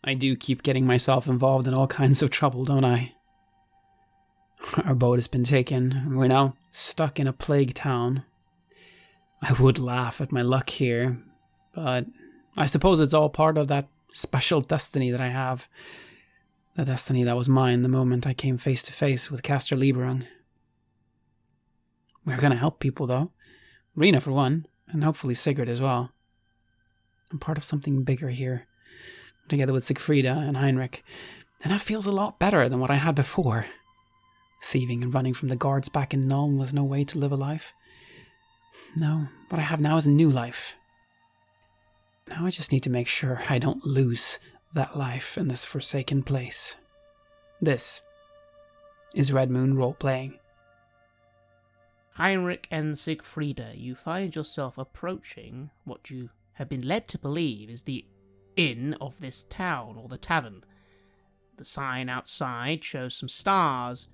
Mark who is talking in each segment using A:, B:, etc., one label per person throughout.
A: I do keep getting myself involved in all kinds of trouble, don't I? Our boat has been taken, and we're now stuck in a plague town. I would laugh at my luck here, but I suppose it's all part of that special destiny that I have. The destiny that was mine the moment I came face to face with Caster Lieberung. We're gonna help people, though. Rena, for one, and hopefully Sigurd as well. I'm part of something bigger here, together with Sigfrida and Heinrich, and that feels a lot better than what I had before. Thieving and running from the guards back in Nuln was no way to live a life. No, what I have now is a new life. Now I just need to make sure I don't lose that life in this forsaken place. This is Red Moon Roleplaying.
B: Heinrich and Sigfrida, you find yourself approaching what you have been led to believe is the inn of this town, or the tavern. The sign outside shows some stars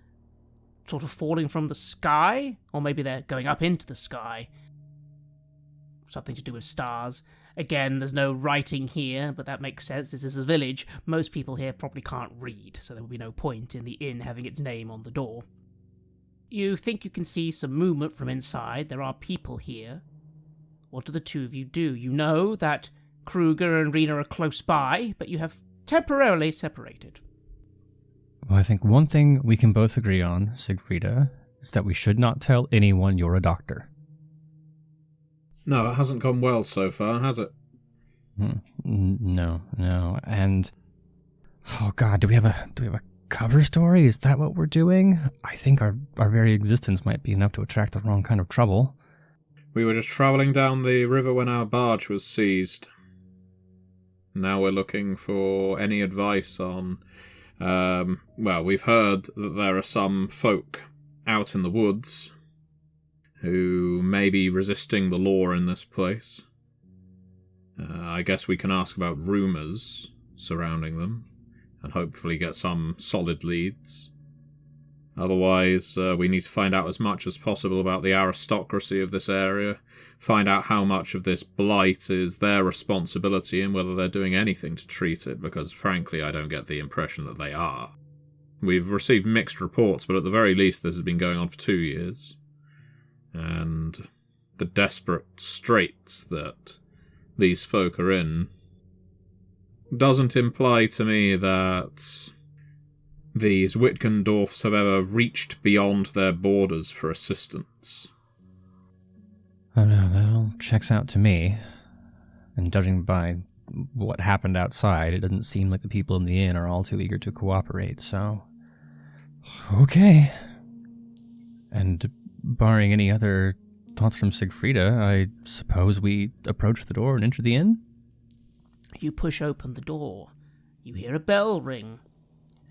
B: sort of falling from the sky, or maybe they're going up into the sky. Something to do with stars. Again, there's no writing here, but that makes sense. This is a village. Most people here probably can't read, so there will be no point in the inn having its name on the door. You think you can see some movement from inside. There are people here. What do the two of you do? You know that Kruger and Rena are close by, but you have temporarily separated.
C: Well, I think one thing we can both agree on, Sigfrida, is that we should not tell anyone you're a doctor.
D: No, it hasn't gone well so far, has it?
C: No. And oh god, do we have a cover story? Is that what we're doing? I think our very existence might be enough to attract the wrong kind of trouble.
D: We were just travelling down the river when our barge was seized. Now we're looking for any advice on... well, we've heard that there are some folk out in the woods who may be resisting the law in this place. I guess we can ask about rumours surrounding them, and hopefully get some solid leads. Otherwise, we need to find out as much as possible about the aristocracy of this area, find out how much of this blight is their responsibility and whether they're doing anything to treat it, because frankly I don't get the impression that they are. We've received mixed reports, but at the very least this has been going on for 2 years. And the desperate straits that these folk are in doesn't imply to me that these Wittgendorfs have ever reached beyond their borders for assistance.
C: Oh no, that all checks out to me. And judging by what happened outside, it doesn't seem like the people in the inn are all too eager to cooperate, so... Okay. And barring any other thoughts from Sigfrida, I suppose we approach the door and enter the inn?
B: You push open the door. You hear a bell ring,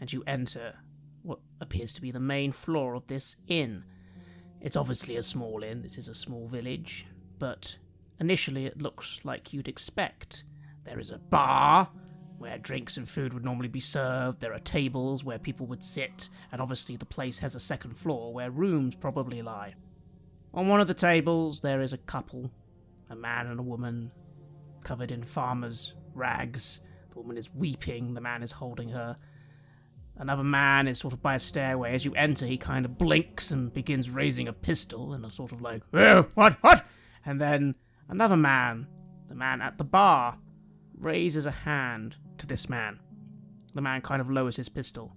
B: and you enter what appears to be the main floor of this inn. It's obviously a small inn, this is a small village, but initially it looks like you'd expect. There is a bar, where drinks and food would normally be served, there are tables where people would sit, and obviously the place has a second floor where rooms probably lie. On one of the tables there is a couple, a man and a woman, covered in farmer's rags. The woman is weeping, the man is holding her. Another man is sort of by a stairway. As you enter, he kind of blinks and begins raising a pistol and a sort of like, "Oh, what? And then another man, the man at the bar, raises a hand to this man. The man kind of lowers his pistol.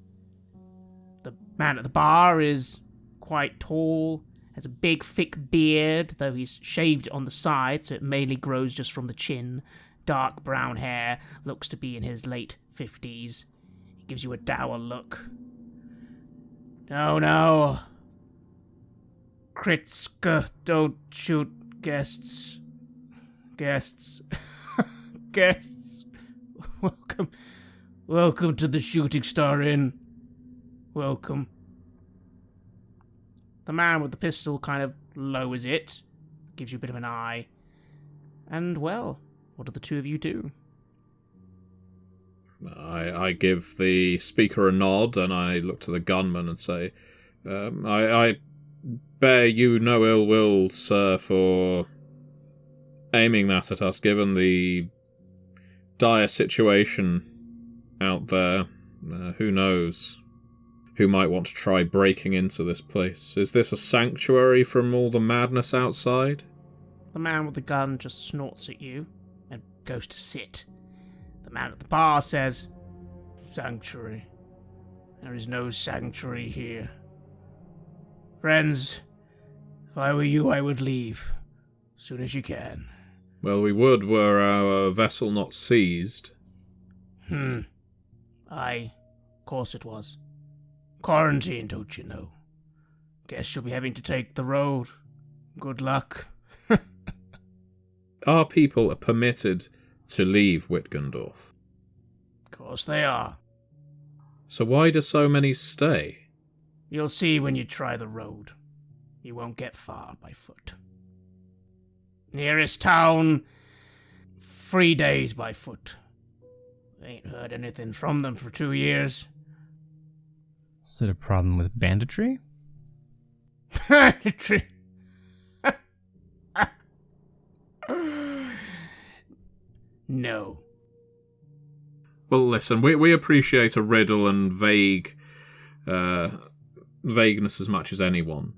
B: The man at the bar is quite tall, has a big thick beard, though he's shaved on the side, so it mainly grows just from the chin. Dark brown hair, looks to be in his late 50s. He gives you a dour look. No. Kritska, don't shoot guests. Guests. Welcome to the Shooting Star Inn. Welcome. The man with the pistol kind of lowers it, gives you a bit of an eye. And, well, what do the two of you do?
D: I give the speaker a nod, and I look to the gunman and say, I bear you no ill will, sir, for aiming that at us, given the dire situation out there. Who knows? Who might want to try breaking into this place? Is this a sanctuary from all the madness outside?
B: The man with the gun just snorts at you and goes to sit. The man at the bar says, "Sanctuary. There is no sanctuary here. Friends, if I were you, I would leave as soon as you can."
D: Well, we would were our vessel not seized.
B: Aye, of course it was. Quarantine, don't you know? Guess you'll be having to take the road. Good luck.
D: Our people are permitted to leave Wittgendorf.
B: Of course they are.
D: So why do so many stay?
B: You'll see when you try the road. You won't get far by foot. Nearest town, 3 days by foot. Ain't heard anything from them for 2 years.
C: Is it a problem with banditry?
B: Banditry. No.
D: Well, listen, we appreciate a riddle and vagueness as much as anyone.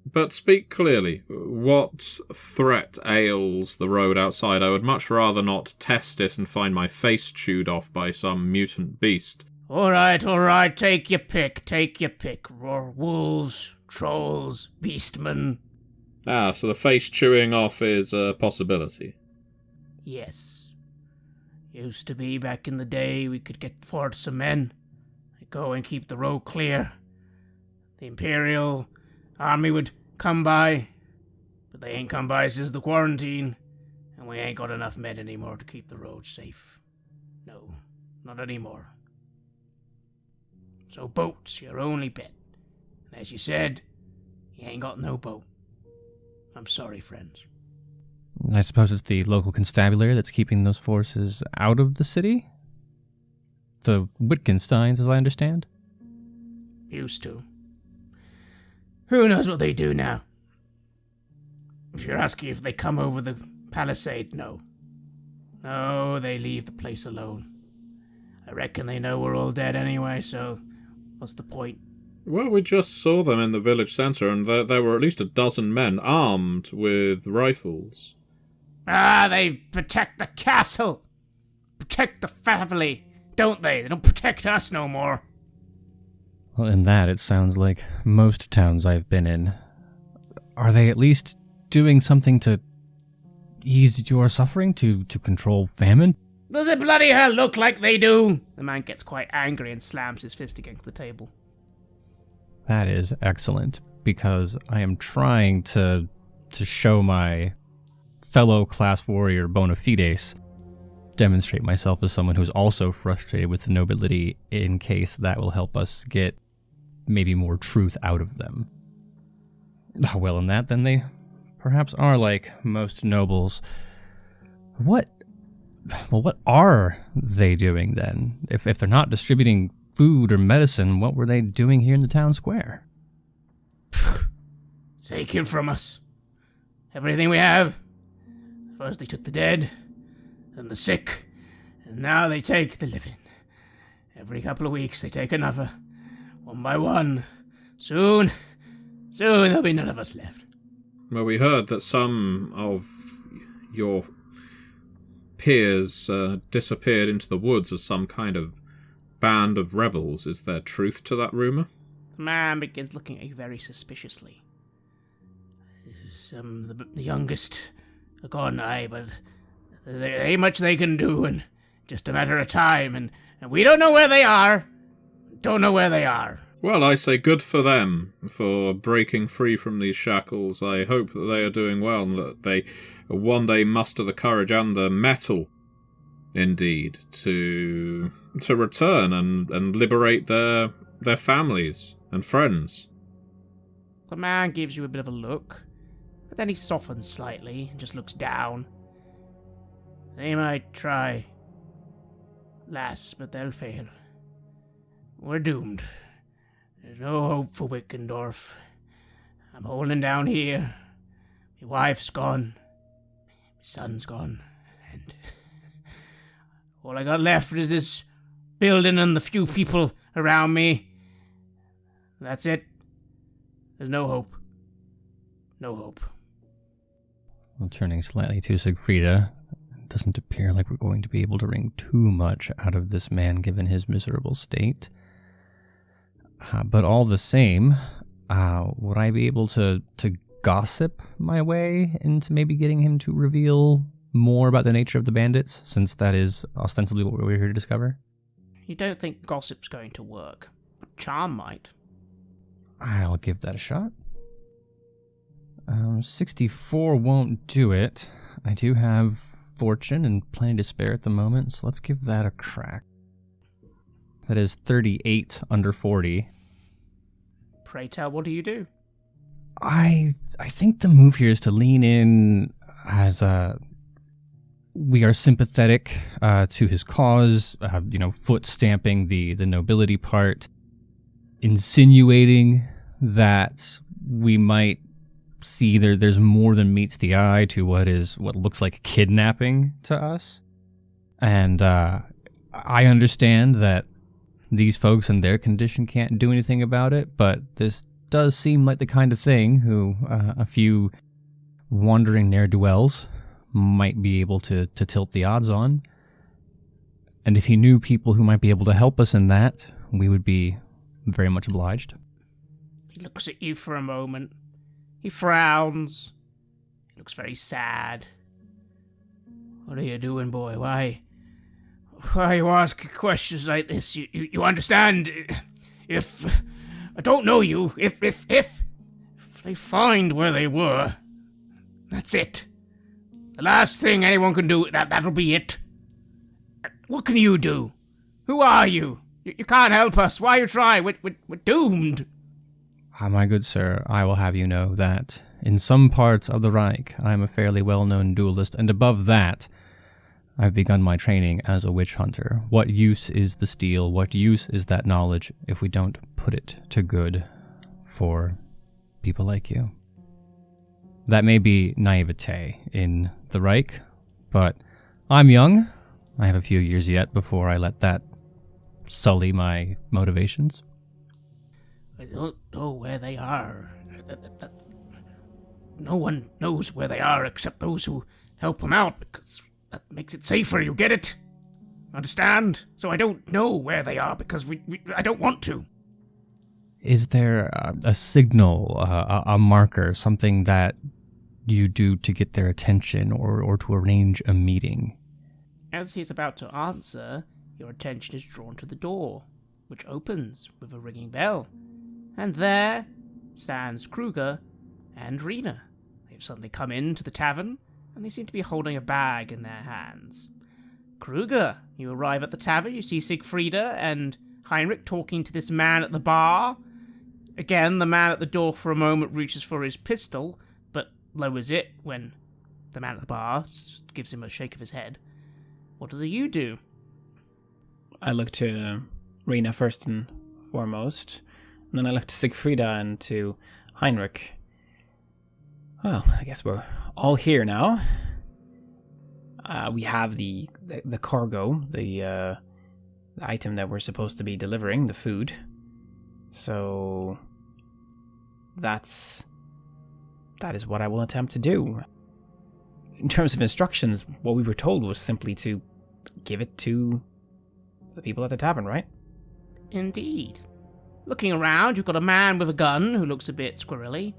D: But speak clearly. What threat ails the road outside? I would much rather not test it and find my face chewed off by some mutant beast.
B: All right, take your pick. Wolves, trolls, beastmen.
D: Ah, so the face chewing off is a possibility.
B: Yes. Used to be back in the day we could get forward some men. They'd go and keep the road clear. The Imperial Army would come by, but they ain't come by since the quarantine, and we ain't got enough men anymore to keep the road safe. No, not anymore. So boat's your only bet. And as you said, you ain't got no boat. I'm sorry, friends.
C: I suppose it's the local constabulary that's keeping those forces out of the city? The Wittgensteins, as I understand?
B: Used to. Who knows what they do now? If you're asking if they come over the palisade, no. No, they leave the place alone. I reckon they know we're all dead anyway, so what's the point?
D: Well, we just saw them in the village centre, and there were at least a dozen men armed with rifles.
B: Ah, they protect the castle! Protect the family, don't they? They don't protect us no more.
C: Well, in that, it sounds like most towns I've been in. Are they at least doing something to ease your suffering, to control famine?
B: Does it bloody hell look like they do? The man gets quite angry and slams his fist against the table.
C: That is excellent, because I am trying to show my fellow class warrior bona fides, demonstrate myself as someone who's also frustrated with the nobility in case that will help us get maybe more truth out of them. Well, in that, then they perhaps are like most nobles. What are they doing then? If they're not distributing food or medicine, what were they doing here in the town square?
B: Taken from us. Everything we have. First they took the dead, then the sick, and now they take the living. Every couple of weeks they take another, one by one. Soon there'll be none of us left.
D: Well, we heard that some of your peers disappeared into the woods as some kind of band of rebels. Is there truth to that rumour?
B: The man begins looking at you very suspiciously. The youngest are gone, aye, but there ain't much they can do, and just a matter of time, and we don't know where they are.
D: Well, I say good for them for breaking free from these shackles. I hope that they are doing well and that they one day muster the courage and the mettle, indeed, to return and liberate their families and friends.
B: The man gives you a bit of a look, but then he softens slightly and just looks down. They might try, lass, but they'll fail. We're doomed. There's no hope for Wittgendorf. I'm holding down here. My wife's gone. My son's gone. And all I got left is this building and the few people around me. That's it. There's no hope. No hope.
C: Well, turning slightly to Siegfrieda, it doesn't appear like we're going to be able to wring too much out of this man given his miserable state. But all the same, would I be able to gossip my way into maybe getting him to reveal more about the nature of the bandits, since that is ostensibly what we're here to discover?
B: You don't think gossip's going to work, but charm might.
C: I'll give that a shot. 64 won't do it. I do have fortune and plenty to spare at the moment, so let's give that a crack. That is 38 under 40.
B: Pray tell, what do you do?
C: I think the move here is to lean in as we are sympathetic to his cause, foot stamping the nobility part, insinuating that we might see there's more than meets the eye to what looks like kidnapping to us. And I understand that these folks in their condition can't do anything about it, but this does seem like the kind of thing who a few wandering ne'er-do-wells might be able to tilt the odds on. And if he knew people who might be able to help us in that, we would be very much obliged.
B: He looks at you for a moment. He frowns. He looks very sad. What are you doing, boy? Why you ask questions like this? You understand? If I don't know you, if they find where they were, that's it. The last thing anyone can do, that'll be it. What can you do? Who are you? You can't help us. Why you try? We're doomed.
C: My good sir, I will have you know that in some parts of the Reich, I am a fairly well-known duelist, and above that, I've begun my training as a witch hunter. What use is the steel? What use is that knowledge if we don't put it to good for people like you? That may be naivete in the Reich, but I'm young. I have a few years yet before I let that sully my motivations.
B: I don't know where they are. No one knows where they are except those who help them out, because that makes it safer, you get it? Understand? So I don't know where they are because I don't want to.
C: Is there a signal, a marker, something that you do to get their attention or to arrange a meeting?
B: As he's about to answer, your attention is drawn to the door, which opens with a ringing bell. And there stands Kruger and Rena. They've suddenly come into the tavern, and they seem to be holding a bag in their hands. Kruger, you arrive at the tavern, you see Siegfrieda and Heinrich talking to this man at the bar. Again, the man at the door for a moment reaches for his pistol, but lowers it when the man at the bar gives him a shake of his head. What do you do?
A: I look to Rena first and foremost, and then I look to Siegfrieda and to Heinrich. Well, I guess we're all here now. We have the cargo, the item that we're supposed to be delivering, the food. So that is what I will attempt to do. In terms of instructions, what we were told was simply to give it to the people at the tavern, right?
B: Indeed. Looking around, you've got a man with a gun who looks a bit squirrely,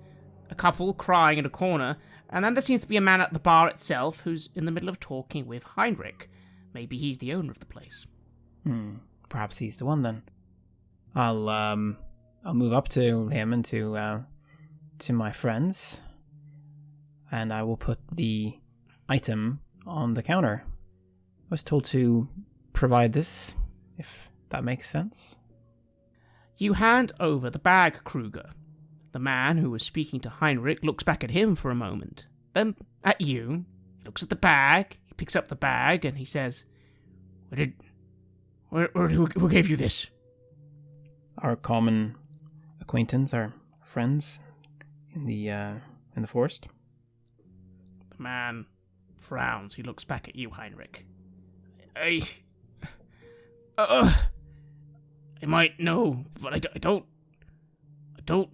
B: a couple crying in a corner, and then there seems to be a man at the bar itself who's in the middle of talking with Heinrich. Maybe he's the owner of the place.
A: Perhaps he's the one then. I'll move up to him and to my friends, and I will put the item on the counter. I was told to provide this, if that makes sense.
B: You hand over the bag, Kruger. The man who was speaking to Heinrich looks back at him for a moment, then at you. He looks at the bag, he picks up the bag, and he says, Who gave you this?
A: Our common acquaintance, our friends in the forest.
B: The man frowns. He looks back at you, Heinrich. They might know, but I don't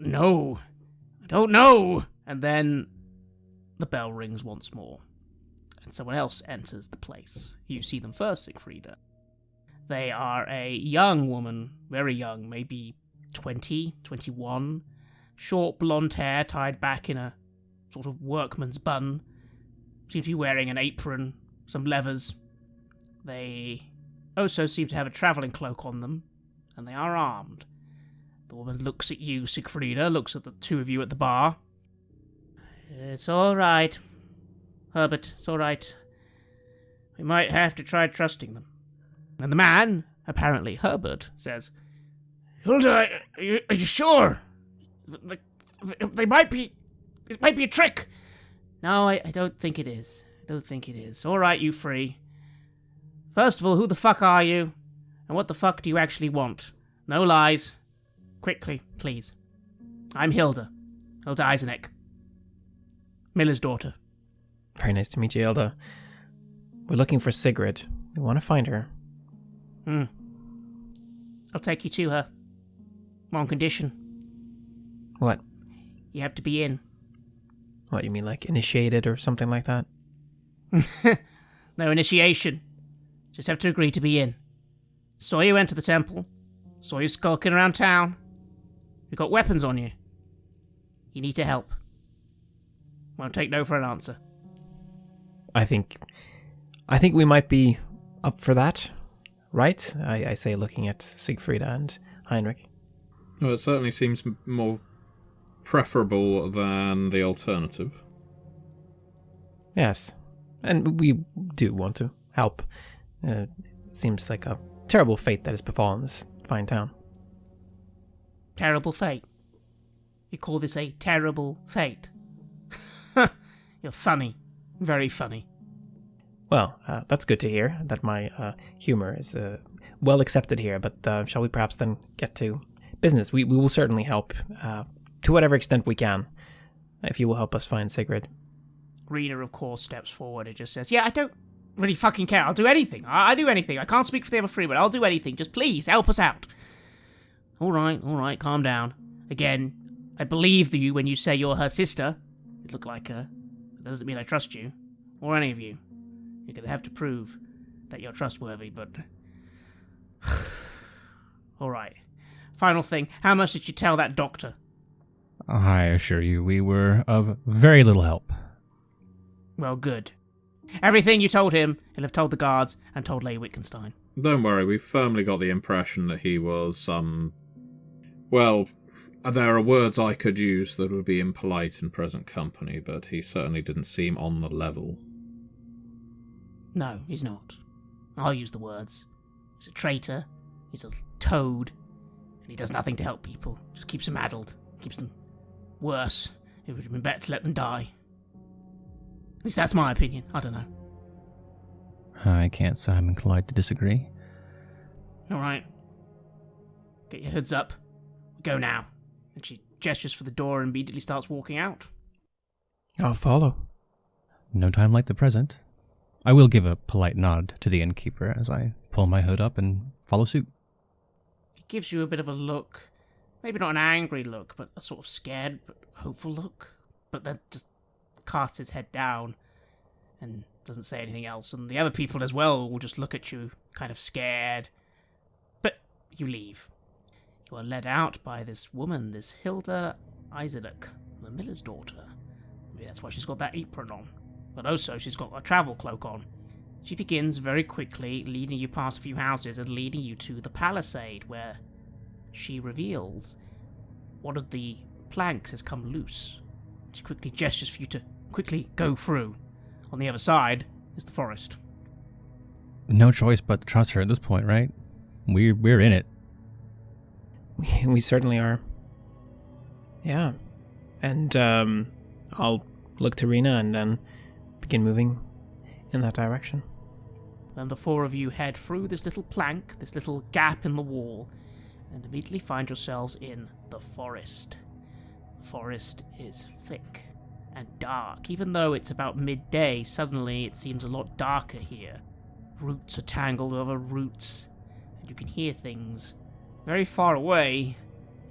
B: know. I don't know. And then the bell rings once more, and someone else enters the place. You see them first, Siegfrieda. They are a young woman, very young, maybe 20, 21, short blonde hair tied back in a sort of workman's bun. Seems to be wearing an apron, some levers. They also seem to have a travelling cloak on them, and they are armed. The woman looks at you, Siegfrieda, looks at the two of you at the bar. It's all right, Herbert, it's all right. We might have to try trusting them. And the man, apparently Herbert, says, Hilda, are you sure? They might be... It might be a trick. No, I don't think it is. I don't think it is. All right, you three. First of all, who the fuck are you? And what the fuck do you actually want? No lies. Quickly, please. I'm Hilda. Hilda Eiseneck. Miller's daughter.
A: Very nice to meet you, Hilda. We're looking for Sigrid. We want to find her.
B: I'll take you to her. On condition.
A: What?
B: You have to be in.
A: What, you mean like initiated or something like that?
B: No initiation. Just have to agree to be in. Saw you enter the temple. Saw you skulking around town. You got weapons on you. You need to help. Won't take no for an answer.
A: I think we might be up for that, right? I say, looking at Siegfrieda and Heinrich.
D: Well, it certainly seems more preferable than the alternative.
A: Yes, and we do want to help. It seems like a terrible fate that has befallen this fine town.
B: Terrible fate? You call this a terrible fate? You're funny. Very funny.
A: Well, that's good to hear, that my humor is well accepted here, but shall we perhaps then get to business? We will certainly help, to whatever extent we can, if you will help us find Sigrid.
B: Rena, of course, steps forward and just says, yeah, I don't really fucking care. I'll do anything. I do anything. I can't speak for the other three, but I'll do anything. Just please, help us out. All right, calm down. Again, I believe you when you say you're her sister. You look like her. That doesn't mean I trust you, or any of you. You're going to have to prove that you're trustworthy, but... All right. Final thing, how much did you tell that doctor?
C: I assure you, we were of very little help.
B: Well, good. Everything you told him, he'll have told the guards and told Lady Wittgenstein.
D: Don't worry, we've firmly got the impression that he was, well, there are words I could use that would be impolite in present company, but he certainly didn't seem on the level.
B: No, he's not. I'll use the words. He's a traitor, he's a toad, and he does nothing to help people. Just keeps them addled, keeps them worse. It would have been better to let them die. At least that's my opinion. I don't know.
C: I can't say I'm inclined to disagree.
B: Alright. Get your hoods up. Go now. And she gestures for the door and immediately starts walking out.
A: I'll follow.
C: No time like the present. I will give a polite nod to the innkeeper as I pull my hood up and follow suit.
B: He gives you a bit of a look. Maybe not an angry look, but a sort of scared but hopeful look. But then just casts his head down and doesn't say anything else. And the other people as well will just look at you, kind of scared. But you leave. You are led out by this woman, this Hilda Eiseneck, the miller's daughter. Maybe that's why she's got that apron on. But also she's got a travel cloak on. She begins very quickly leading you past a few houses and leading you to the palisade, where she reveals one of the planks has come loose. She quickly gestures for you to quickly go through. On the other side is the forest.
C: No choice but to trust her at this point, right? We're in it.
A: We certainly are. Yeah. And I'll look to Rena and then begin moving in that direction.
B: Then the four of you head through this little plank, this little gap in the wall, and immediately find yourselves in the forest. The forest is thick and dark. Even though it's about midday, suddenly it seems a lot darker here. Roots are tangled over roots, and you can hear things very far away,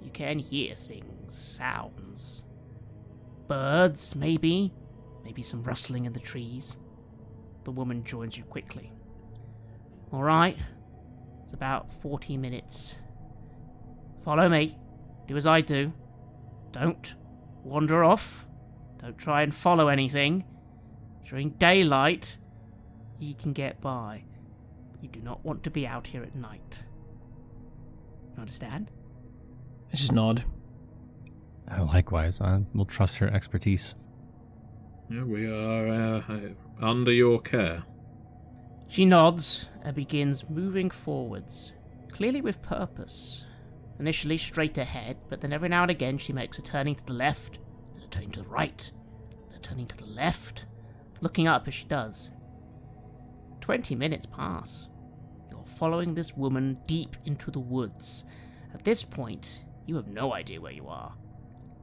B: you can hear things, sounds. Birds, maybe. Maybe some rustling in the trees. The woman joins you quickly. Alright, it's about 40 minutes. Follow me. Do as I do. Don't wander off. Don't try and follow anything. During daylight, you can get by. You do not want to be out here at night. You understand?
E: I just nod.
C: Likewise, I will trust her expertise.
D: Yeah, we are under your care.
B: She nods and begins moving forwards, clearly with purpose. Initially straight ahead, but then every now and again she makes a turning to the left, then a turning to the right, then a turning to the left, looking up as she does. 20 minutes pass. You're following this woman deep into the woods. At this point, you have no idea where you are.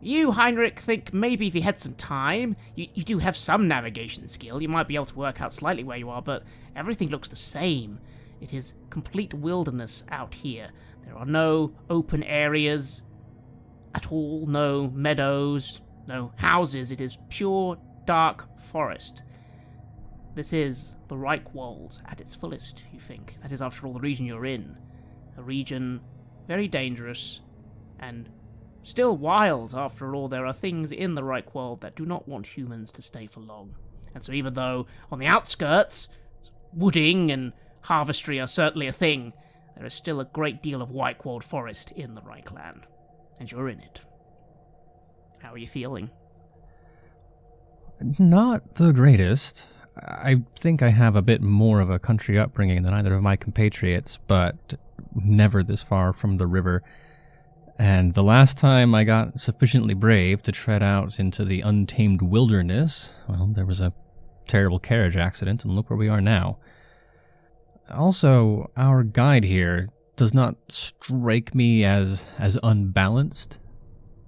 B: You, Heinrich, think maybe if you had some time, you do have some navigation skill, you might be able to work out slightly where you are, but everything looks the same. It is complete wilderness out here. There are no open areas at all, no meadows, no houses. It is pure, dark forest. This is the Reichwald at its fullest, you think. That is, after all, the region you're in. A region very dangerous and still wild. After all, there are things in the Reichwald that do not want humans to stay for long. And so even though on the outskirts, wooding and harvestry are certainly a thing, there is still a great deal of Reichwald forest in the Reichland. And you're in it. How are you feeling?
C: Not the greatest. I think I have a bit more of a country upbringing than either of my compatriots, but never this far from the river. And the last time I got sufficiently brave to tread out into the untamed wilderness, well, there was a terrible carriage accident, and look where we are now. Also, our guide here does not strike me as unbalanced.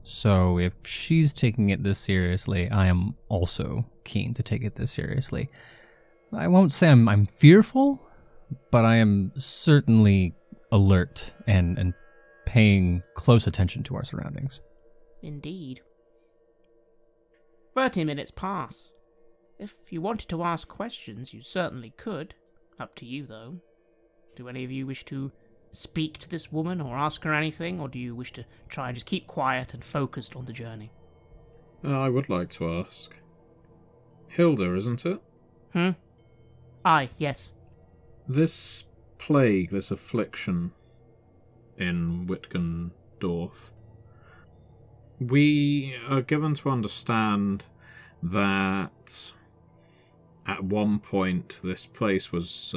C: So if she's taking it this seriously, I am also keen to take it this seriously. I won't say I'm fearful, but I am certainly alert and paying close attention to our surroundings.
B: Indeed. 30 minutes pass. If you wanted to ask questions, you certainly could. Up to you, though. Do any of you wish to speak to this woman or ask her anything, or do you wish to try and just keep quiet and focused on the journey?
D: I would like to ask. Hilda, isn't it?
B: Aye, yes.
D: This plague, this affliction in Wittgendorf, we are given to understand that at one point this place was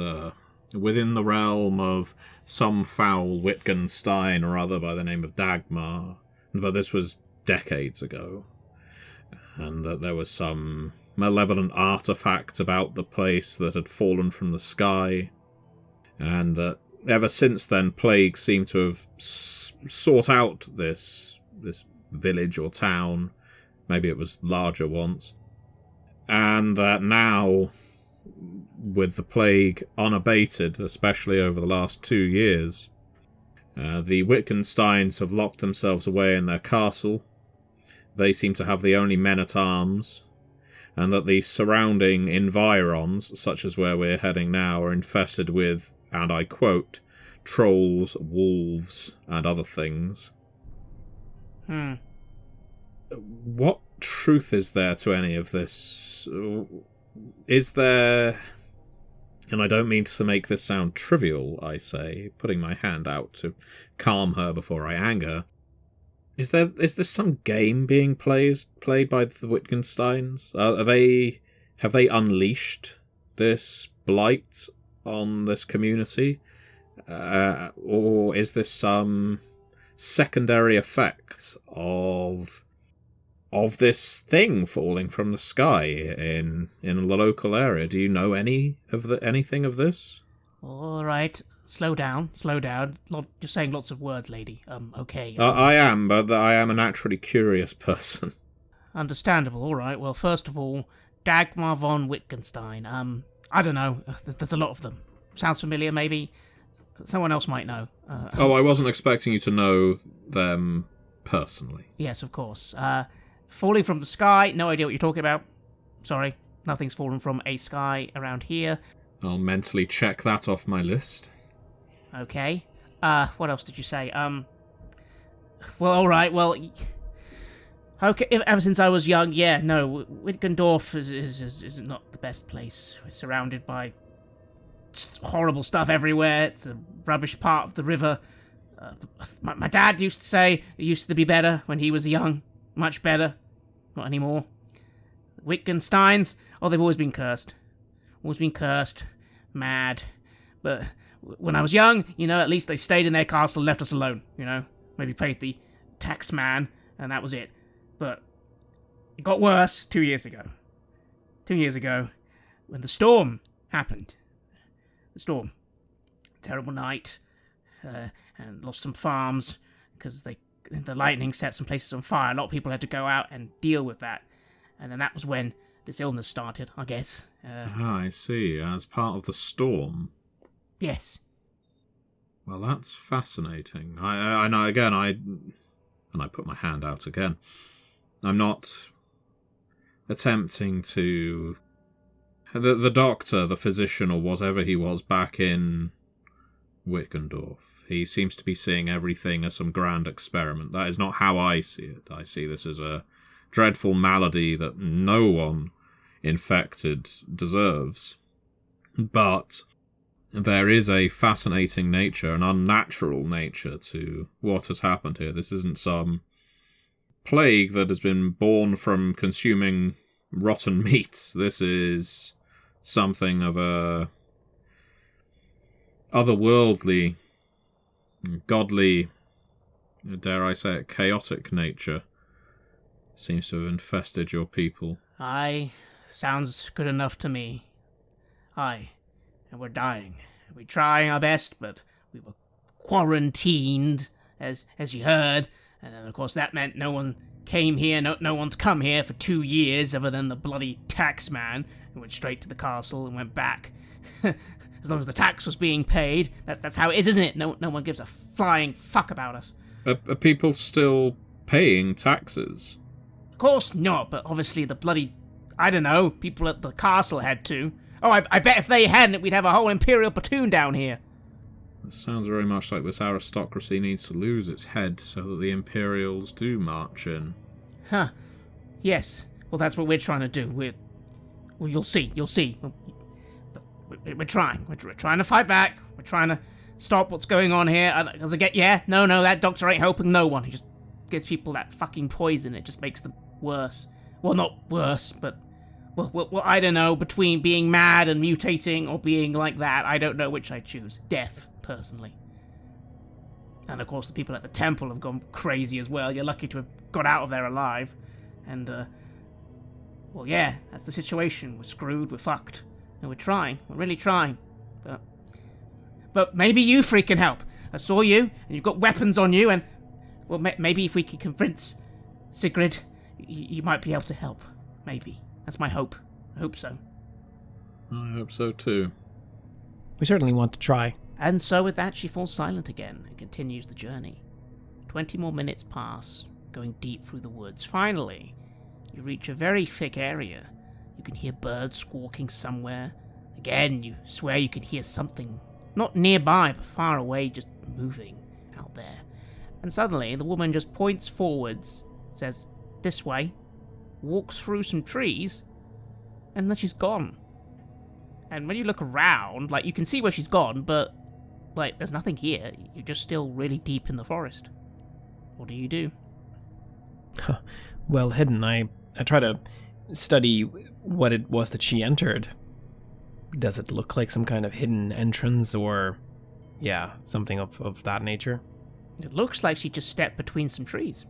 D: within the realm of some foul Wittgenstein or other by the name of Dagmar, but this was decades ago, and that there was some malevolent artifact about the place that had fallen from the sky, and that ever since then plague seemed to have sought out this village or town. Maybe it was larger once, and that now, with the plague unabated, especially over the last 2 years, the Wittgensteins have locked themselves away in their castle. They seem to have the only men-at-arms, and that the surrounding environs, such as where we're heading now, are infested with, and I quote, trolls, wolves, and other things. What truth is there to any of this? Is there... And I don't mean to make this sound trivial, I say, putting my hand out to calm her before I anger. Is this some game being played by the Wittgensteins? Have they unleashed this blight on this community? Or is this some secondary effect of this thing falling from the sky in the local area? Do you know anything of this?
B: All right, slow down. You're saying lots of words, lady. Okay.
D: I am, but I am a naturally curious person.
B: Understandable. All right. Well, first of all, Dagmar von Wittgenstein. I don't know. There's a lot of them. Sounds familiar, maybe. Someone else might know.
D: I wasn't expecting you to know them personally.
B: Yes, of course. Falling from the sky, no idea what you're talking about. Sorry, nothing's fallen from a sky around here.
D: I'll mentally check that off my list.
B: Okay. What else did you say? Well, alright, well... Okay, ever since I was young, yeah, no, Wittgendorf is not the best place. We're surrounded by just horrible stuff everywhere. It's a rubbish part of the river. My dad used to say it used to be better when he was young. Much better. Not anymore. Wittgensteins, they've always been cursed. Always been cursed. Mad. But when I was young, at least they stayed in their castle and left us alone, Maybe paid the tax man, and that was it. But it got worse 2 years ago. 2 years ago, when the storm happened. The storm. Terrible night. And lost some farms, because the lightning set some places on fire. A lot of people had to go out and deal with that. And then that was when this illness started, I guess.
D: I see. As part of the storm.
B: Yes.
D: Well, that's fascinating. I know, again, and I put my hand out again. I'm not attempting to... The doctor, the physician, or whatever he was back in Wittgendorf, he seems to be seeing everything as some grand experiment. That is not how I see it. I see this as a dreadful malady that no one infected deserves. But there is a fascinating nature, an unnatural nature to what has happened here. This isn't some plague that has been born from consuming rotten meat. This is something of a otherworldly, godly, dare I say it, chaotic nature seems to have infested your people.
B: Aye, sounds good enough to me. Aye, and we're dying. We're trying our best, but we were quarantined, as you heard, and then of course that meant no one came here, no one's come here for 2 years other than the bloody tax man, who went straight to the castle and went back. As long as the tax was being paid, that's how it is, isn't it? No one gives a flying fuck about us.
D: Are people still paying taxes?
B: Of course not, but obviously the bloody, I don't know, people at the castle had to. I bet if they hadn't, we'd have a whole imperial platoon down here.
D: It sounds very much like this aristocracy needs to lose its head so that the Imperials do march in.
B: Huh. Yes. Well, that's what we're trying to do. Well, you'll see. We're trying. We're trying to fight back. We're trying to stop what's going on here. No, that doctor ain't helping no one. He just gives people that fucking poison. It just makes them worse. Well, not worse, but... Well, I don't know, between being mad and mutating or being like that, I don't know which I choose. Death, personally. And of course the people at the temple have gone crazy as well. You're lucky to have got out of there alive. And, well, yeah, that's the situation. We're screwed, we're fucked. And we're trying, we're really trying. But maybe you three can help. I saw you, and you've got weapons on you, and... Well, maybe if we can convince Sigrid, you might be able to help. Maybe. That's my hope. I hope so.
D: I hope so too.
E: We certainly want to try.
B: And so with that, she falls silent again and continues the journey. 20 more minutes pass, going deep through the woods. Finally, you reach a very thick area. You can hear birds squawking somewhere. Again, you swear you can hear something, not nearby, but far away, just moving out there. And suddenly, the woman just points forwards, says, "This way," walks through some trees, and then she's gone. And when you look around, you can see where she's gone, but, there's nothing here. You're just still really deep in the forest. What do you do?
E: Well hidden. I try to study what it was that she entered. Does it look like some kind of hidden entrance, or, something of that nature?
B: It looks like she just stepped between some trees.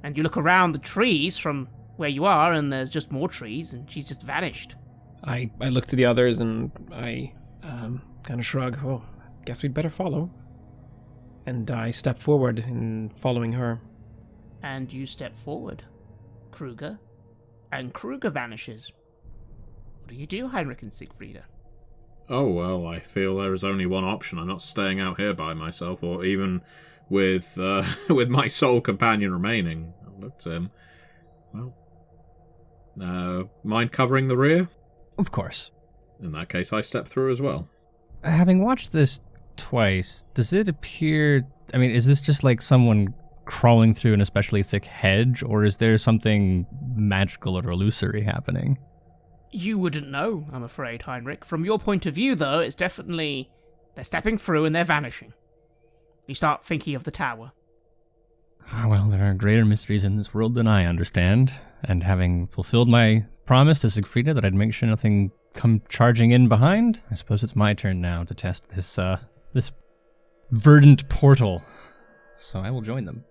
B: And you look around the trees from where you are, and there's just more trees, and she's just vanished.
E: I look to the others, and I kind of shrug. Oh, guess we'd better follow. And I step forward in following her.
B: And you step forward, Kruger, and Kruger vanishes. What do you do, Heinrich and Siegfrieda?
D: Oh, well, I feel there is only one option. I'm not staying out here by myself, or even with with my sole companion remaining. I looked at him. Well, mind covering the rear?
C: Of course.
D: In that case, I step through as well.
C: Having watched this twice, does it appear... I mean, is this just like someone crawling through an especially thick hedge, or is there something magical or illusory happening?
B: You wouldn't know, I'm afraid, Heinrich. From your point of view, though, it's definitely... they're stepping through and they're vanishing. You start thinking of the tower.
C: Well, there are greater mysteries in this world than I understand, and having fulfilled my promise to Siegfrieda that I'd make sure nothing come charging in behind, I suppose it's my turn now to test this verdant portal. So I will join them.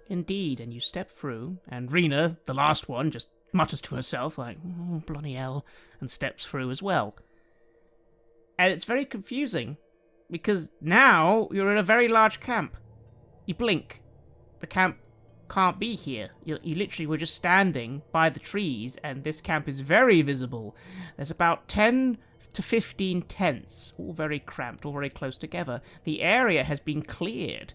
B: Indeed, and you step through, and Rena, the last one, just mutters to herself, like, oh, bloody hell, and steps through as well. And it's very confusing, because now you're in a very large camp. You blink. The camp can't be here. You literally were just standing by the trees, and this camp is very visible. There's about 10 to 15 tents, all very cramped, all very close together. The area has been cleared.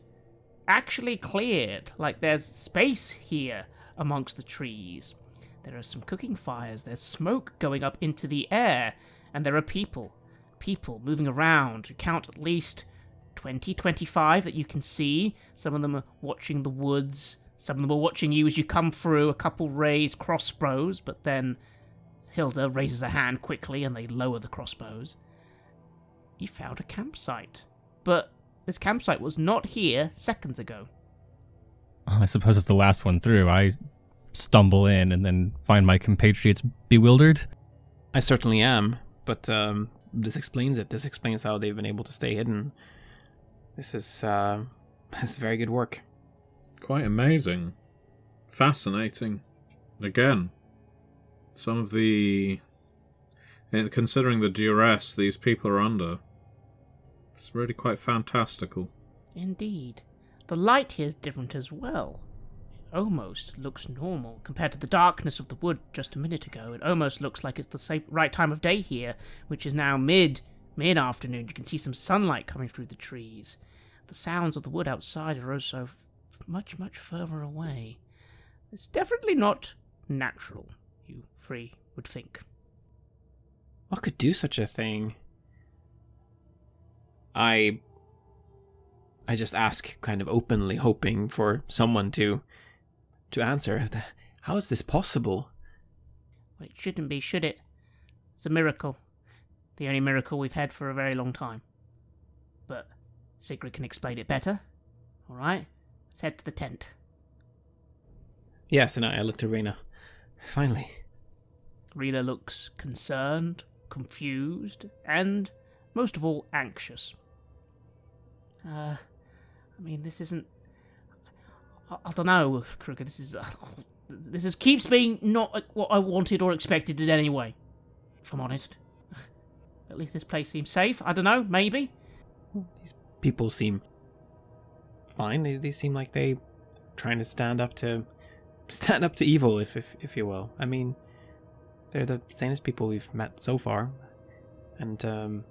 B: Actually cleared. Like, there's space here amongst the trees. There are some cooking fires, there's smoke going up into the air, and there are people moving around. You count at least 20, 25 that you can see. Some of them are watching the woods, some of them are watching you as you come through. A couple raise crossbows, but then Hilda raises a hand quickly and they lower the crossbows. You found a campsite, but this campsite was not here seconds ago.
C: Oh, I suppose it's the last one through. I stumble in and then find my compatriots bewildered.
E: I certainly am, but this explains it. This explains how they've been able to stay hidden. This is very good work.
D: Quite amazing. Fascinating. Again, some of the... considering the duress these people are under, it's really quite fantastical.
B: Indeed. The light here is different as well. It almost looks normal compared to the darkness of the wood just a minute ago. It almost looks like it's the same right time of day here, which is now mid-afternoon. You can see some sunlight coming through the trees. The sounds of the wood outside are also much, much further away. It's definitely not natural, you three would think.
E: What could do such a thing? I just ask kind of openly, hoping for someone to answer. How is this possible?
B: Well, it shouldn't be, should it? It's a miracle. The only miracle we've had for a very long time. But Sigrid can explain it better. Alright, let's head to the tent.
E: Yes, and I looked at Rena. Finally.
B: Rena looks concerned, confused, and, most of all, anxious. I mean, this isn't... I don't know, Kruger, this keeps being not like what I wanted or expected in any way, if I'm honest. At least this place seems safe. I don't know, maybe.
E: These people seem fine. They seem like they trying to stand up to evil, if you will. I mean, they're the sanest people we've met so far, and I'm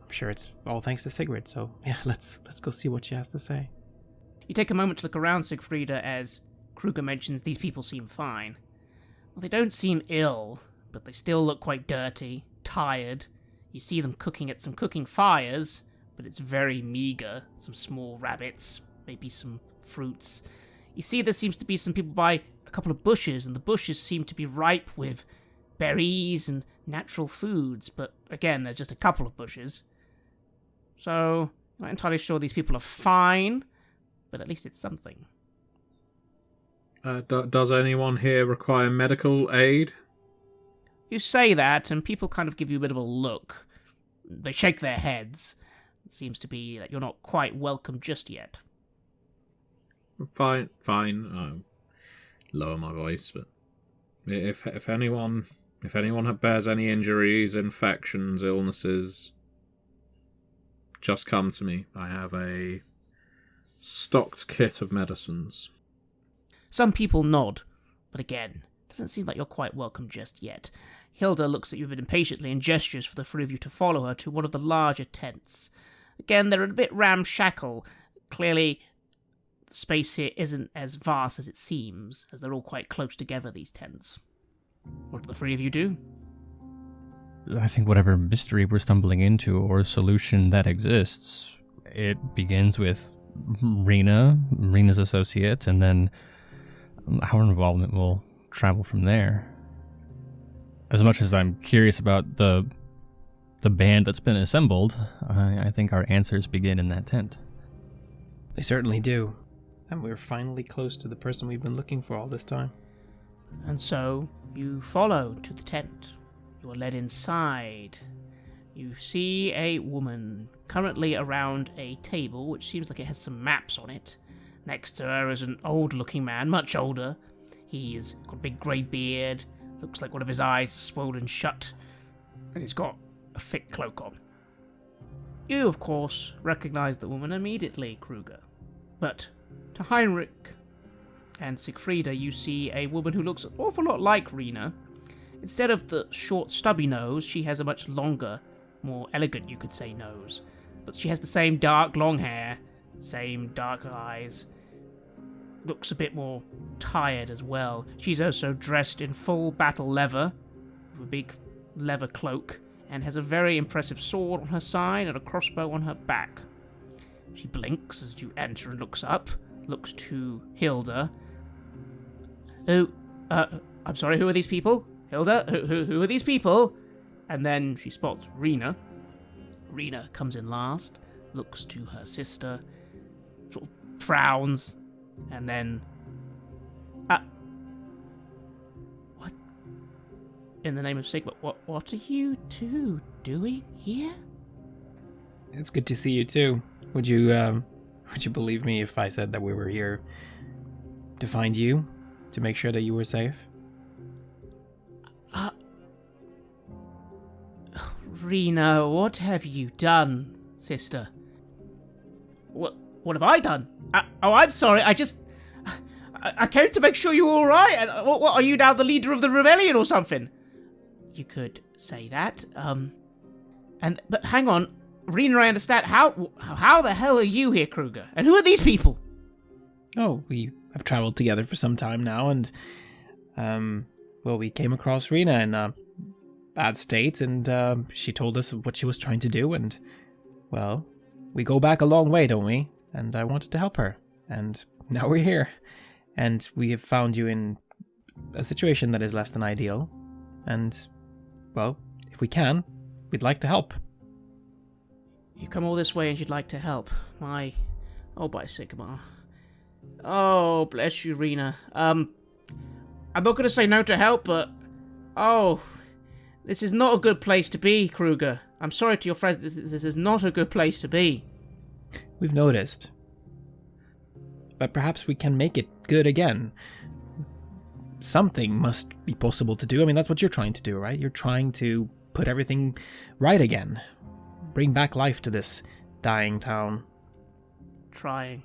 E: sure it's all thanks to Sigrid. So yeah, let's go see what she has to say.
B: You take a moment to look around, Siegfrieda, as Kruger mentions these people seem fine. Well, they don't seem ill, but they still look quite dirty, tired. You see them cooking at some cooking fires, but it's very meager. Some small rabbits, maybe some fruits. You see there seems to be some people by a couple of bushes, and the bushes seem to be ripe with berries and natural foods, but again, there's just a couple of bushes. So, I'm not entirely sure these people are fine, but at least it's something.
D: Does anyone here require medical aid?
B: You say that, and people kind of give you a bit of a look. They shake their heads. It seems to be that you're not quite welcome just yet.
D: Fine. Lower my voice, but if anyone bears any injuries, infections, illnesses, just come to me. I have a stocked kit of medicines.
B: Some people nod, but again, it doesn't seem like you're quite welcome just yet. Hilda looks at you a bit impatiently and gestures for the three of you to follow her to one of the larger tents. Again, they're a bit ramshackle. Clearly, the space here isn't as vast as it seems, as they're all quite close together, these tents. What do the three of you do?
C: I think whatever mystery we're stumbling into or solution that exists, it begins with Rena's associate, and then our involvement will travel from there. As much as I'm curious about the band that's been assembled, I think our answers begin in that tent.
E: They certainly do. And we're finally close to the person we've been looking for all this time.
B: And so, you follow to the tent. You are led inside. You see a woman currently around a table, which seems like it has some maps on it. Next to her is an old-looking man, much older. He's got a big grey beard, looks like one of his eyes is swollen shut, and he's got a thick cloak on. You, of course, recognize the woman immediately, Kruger. But to Heinrich and Siegfrieda, you see a woman who looks an awful lot like Rena. Instead of the short, stubby nose, she has a much longer, more elegant, you could say, nose. But she has the same dark, long hair, same dark eyes. Looks a bit more tired as well. She's also dressed in full battle leather, with a big leather cloak, and has a very impressive sword on her side and a crossbow on her back. She blinks as you enter and looks up, looks to Hilda. I'm sorry, who are these people? Hilda, who are these people? And then she spots Rena. Rena comes in last, looks to her sister, sort of frowns, and then... What? In the name of Sigma, what are you two doing here?
E: It's good to see you too. Would you believe me if I said that we were here to find you, to make sure that you were safe?
B: Rena, what have you done, sister? What have I done? I'm sorry, I came to make sure you were alright, and what, are you now the leader of the rebellion or something? You could say that, but hang on, Rena, I understand, how the hell are you here, Kruger? And who are these people?
E: Oh, we have traveled together for some time now, and, we came across Rena in a bad state, and, she told us what she was trying to do, and, well, we go back a long way, don't we? And I wanted to help her, and now we're here, and we have found you in a situation that is less than ideal, and, well, if we can, we'd like to help.
B: You come all this way and you'd like to help. By Sigmar. Oh, bless you, Rena. I'm not going to say no to help, but... Oh, this is not a good place to be, Kruger. I'm sorry to your friends, this is not a good place to be.
E: We've noticed. But perhaps we can make it good again. Something must be possible to do. I mean, that's what you're trying to do, right? You're trying to put everything right again. Bring back life to this dying town.
B: Trying.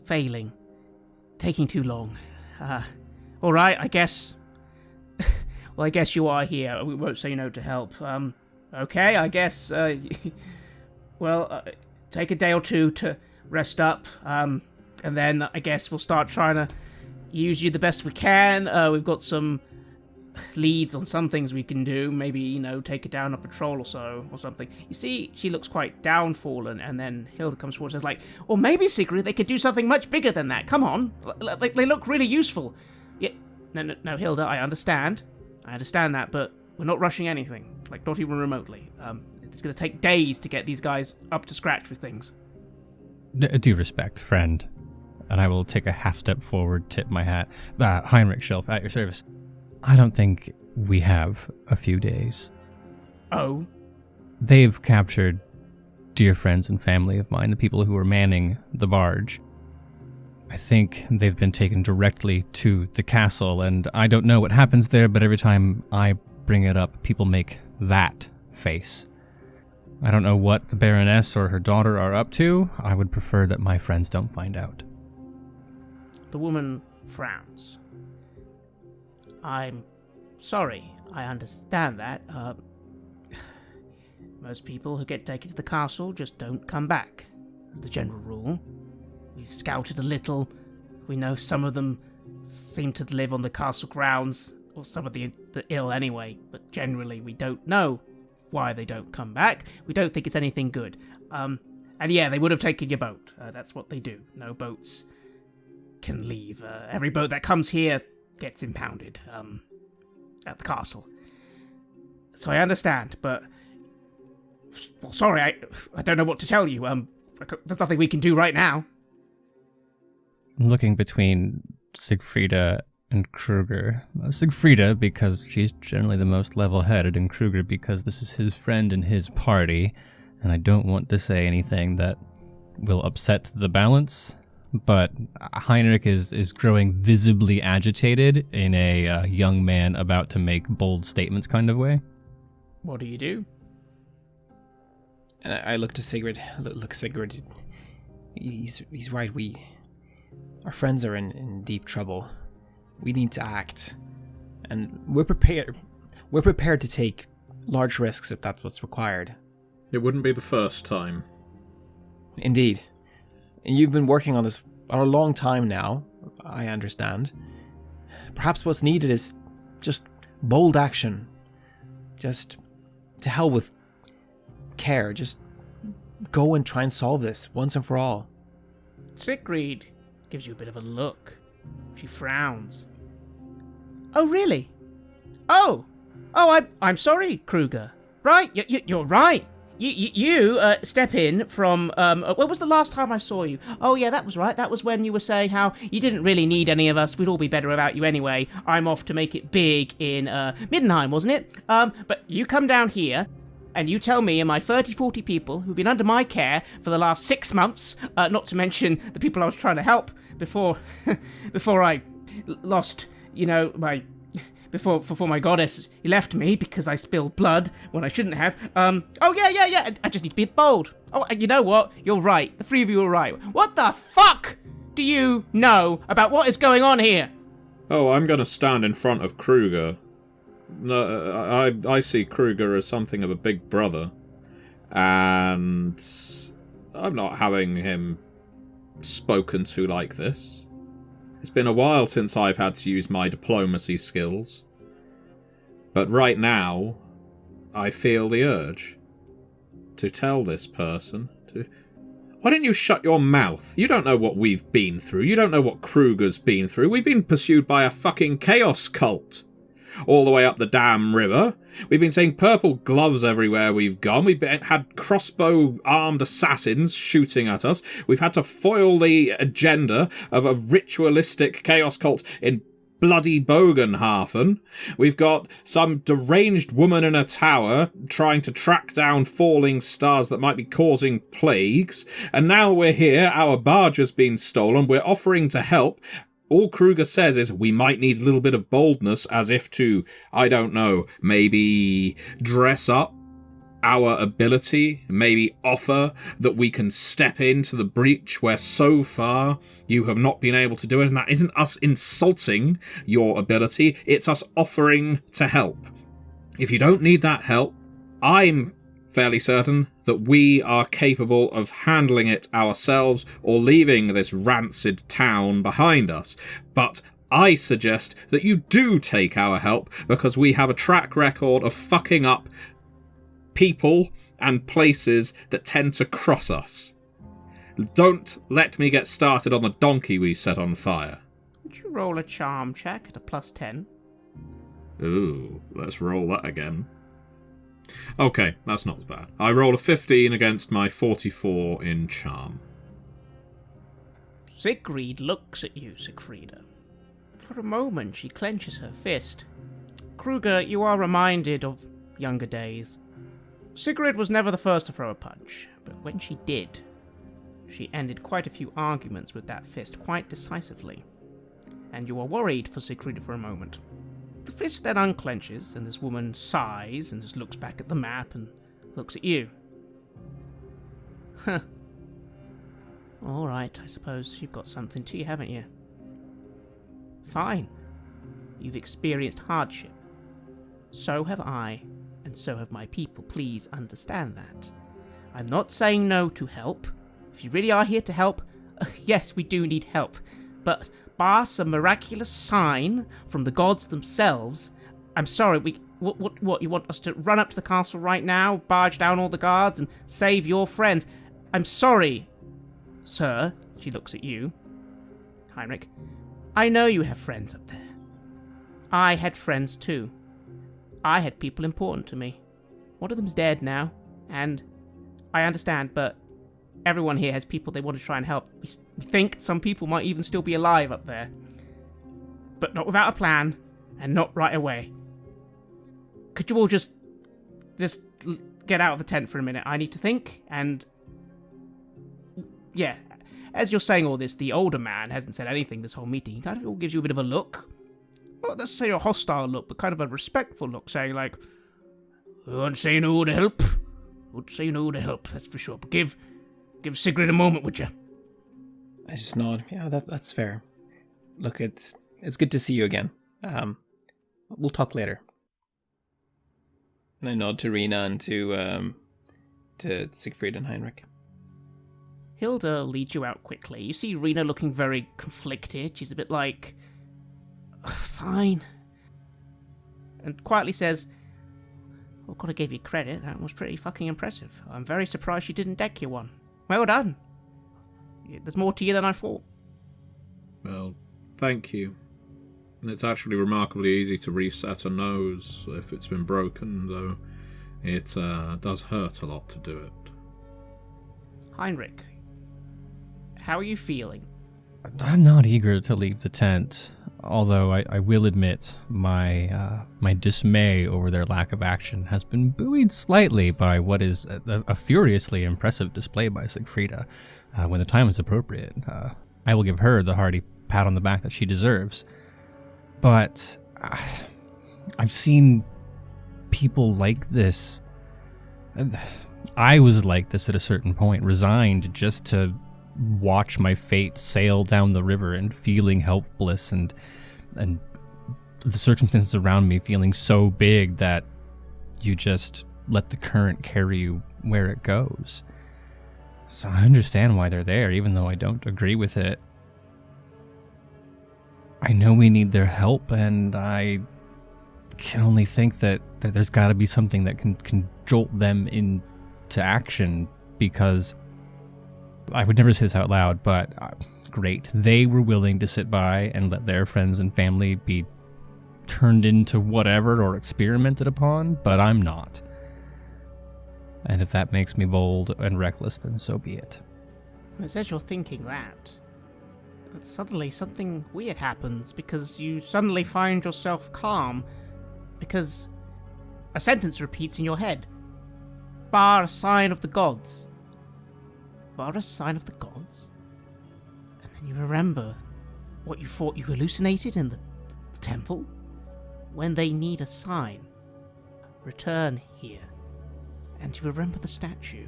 B: Failing. Taking too long. Alright, I guess... Well, I guess you are here. We won't say no to help. Okay, I guess... take a day or two to rest up. And then I guess we'll start trying to use you the best we can. We've got some leads on some things we can do. Maybe, take her down a patrol or something. You see, she looks quite downfallen, and then Hilda comes forward and says, like, or maybe, Sigrid, they could do something much bigger than that. Come on. They look really useful. Yeah, no, Hilda, I understand that, but we're not rushing anything. Like, not even remotely. It's going to take days to get these guys up to scratch with things.
C: Due respect, friend. And I will take a half step forward, tip my hat. Heinrich Shelf, at your service. I don't think we have a few days.
B: Oh?
C: They've captured dear friends and family of mine, the people who were manning the barge. I think they've been taken directly to the castle, and I don't know what happens there, but every time I bring it up, people make that face. I don't know what the Baroness or her daughter are up to. I would prefer that my friends don't find out.
B: The woman frowns. I'm sorry, I understand that. Most people who get taken to the castle just don't come back, as the general rule. We've scouted a little. We know some of them seem to live on the castle grounds, or some of the ill anyway, but generally we don't know why they don't come back. We don't think it's anything good. And yeah, they would have taken your boat. That's what they do. No boats can leave. Every boat that comes here gets impounded at the castle. So I understand, but... Well, sorry, I don't know what to tell you. There's nothing we can do right now.
C: Looking between Siegfrieda and Kruger. Siegfrieda, because she's generally the most level-headed, and Kruger, because this is his friend and his party, and I don't want to say anything that will upset the balance, but Heinrich is growing visibly agitated in a young man about to make bold statements kind of way.
B: What do you do?
E: And I look to Sigrid. Look, Sigrid. He's right. Our friends are in deep trouble. We need to act, and we're prepared. We're prepared to take large risks if that's what's required.
D: It wouldn't be the first time.
E: Indeed, and you've been working on this for a long time now. I understand. Perhaps what's needed is just bold action. Just to hell with care. Just go and try and solve this once and for all.
B: Sigrid gives you a bit of a look. She frowns. Oh, really? Oh, I'm sorry, Kruger. Right, you're right. You step in from, when was the last time I saw you? Oh, yeah, that was right. That was when you were saying how you didn't really need any of us. We'd all be better without you anyway. I'm off to make it big in, Middenheim, wasn't it? But you come down here, and you tell me and my 30, 40 people who've been under my care for the last 6 months, not to mention the people I was trying to help before I lost, before my goddess left me because I spilled blood when I shouldn't have. Oh, yeah. I just need to be bold. Oh, you know what? You're right. The three of you are right. What the fuck do you know about what is going on here?
D: Oh, I'm going to stand in front of Kruger. No, I see Kruger as something of a big brother. And I'm not having him spoken to like this. It's been a while since I've had to use my diplomacy skills. But right now, I feel the urge to tell this person to... Why don't you shut your mouth? You don't know what we've been through. You don't know what Kruger's been through. We've been pursued by a fucking chaos cult. All the way up the damn river. We've been seeing purple gloves everywhere we've gone. We've had crossbow-armed assassins shooting at us. We've had to foil the agenda of a ritualistic chaos cult in bloody Bogenhafen. We've got some deranged woman in a tower trying to track down falling stars that might be causing plagues. And now we're here, our barge has been stolen, we're offering to help. All Kruger says is we might need a little bit of boldness, as if to, I don't know, maybe dress up our ability, maybe offer that we can step into the breach where so far you have not been able to do it, and that isn't us insulting your ability, it's us offering to help. If you don't need that help, I'm fairly certain that we are capable of handling it ourselves or leaving this rancid town behind us. But I suggest that you do take our help because we have a track record of fucking up people and places that tend to cross us. Don't let me get started on the donkey we set on fire.
B: Would you roll a charm check at a +10?
D: Ooh, let's roll that again. Okay, that's not as bad. I rolled a 15 against my 44 in charm.
B: Sigrid looks at you, Siegfrieda. For a moment, she clenches her fist. Kruger, you are reminded of younger days. Sigrid was never the first to throw a punch, but when she did, she ended quite a few arguments with that fist quite decisively. And you are worried for Siegfrieda for a moment. The fist then unclenches, and this woman sighs and just looks back at the map and looks at you. Huh. Alright, I suppose you've got something too, haven't you? Fine. You've experienced hardship. So have I, and so have my people. Please understand that. I'm not saying no to help. If you really are here to help, yes, we do need help. But bar some miraculous sign from the gods themselves, I'm sorry, what, you want us to run up to the castle right now, barge down all the guards, and save your friends? I'm sorry, sir. She looks at you, Heinrich. I know you have friends up there. I had friends too. I had people important to me. One of them's dead now, and I understand, but everyone here has people they want to try and help. We think some people might even still be alive up there. But not without a plan, and not right away. Could you all just get out of the tent for a minute? I need to think, and... Yeah, as you're saying all this, the older man hasn't said anything this whole meeting. He kind of all gives you a bit of a look. Not necessarily a hostile look, but kind of a respectful look, saying like, I won't say no to help. Won't say no to help, that's for sure. But give Sigrid a moment, would you?
E: I just nod. Yeah, that's fair. Look, it's good to see you again. We'll talk later. And I nod to Rena and to Siegfried and Heinrich.
B: Hilda leads you out quickly. You see Rena looking very conflicted. She's a bit like, fine. And quietly says, well, gotta give you credit. That was pretty fucking impressive. I'm very surprised she didn't deck you one. Well done. There's more to you than I thought.
D: Well, thank you. It's actually remarkably easy to reset a nose if it's been broken, though it does hurt a lot to do it.
B: Heinrich, how are you feeling?
C: I'm not eager to leave the tent, although I will admit my dismay over their lack of action has been buoyed slightly by what is a furiously impressive display by Siegfrieda. When the time is appropriate, I will give her the hearty pat on the back that she deserves. But I've seen people like this. I was like this at a certain point, resigned just to watch my fate sail down the river and feeling helpless and the circumstances around me feeling so big that you just let the current carry you where it goes. So I understand why they're there, even though I don't agree with it. I know we need their help, and I can only think that there's got to be something that can jolt them into action, because I would never say this out loud, but great. They were willing to sit by and let their friends and family be turned into whatever or experimented upon, but I'm not. And if that makes me bold and reckless, then so be it.
B: It says you're thinking that. But suddenly something weird happens, because you suddenly find yourself calm, because a sentence repeats in your head. Bar a sign of the gods. Bar a sign of the gods? And then you remember what you thought you hallucinated in the temple? When they need a sign, return here. And you remember the statue.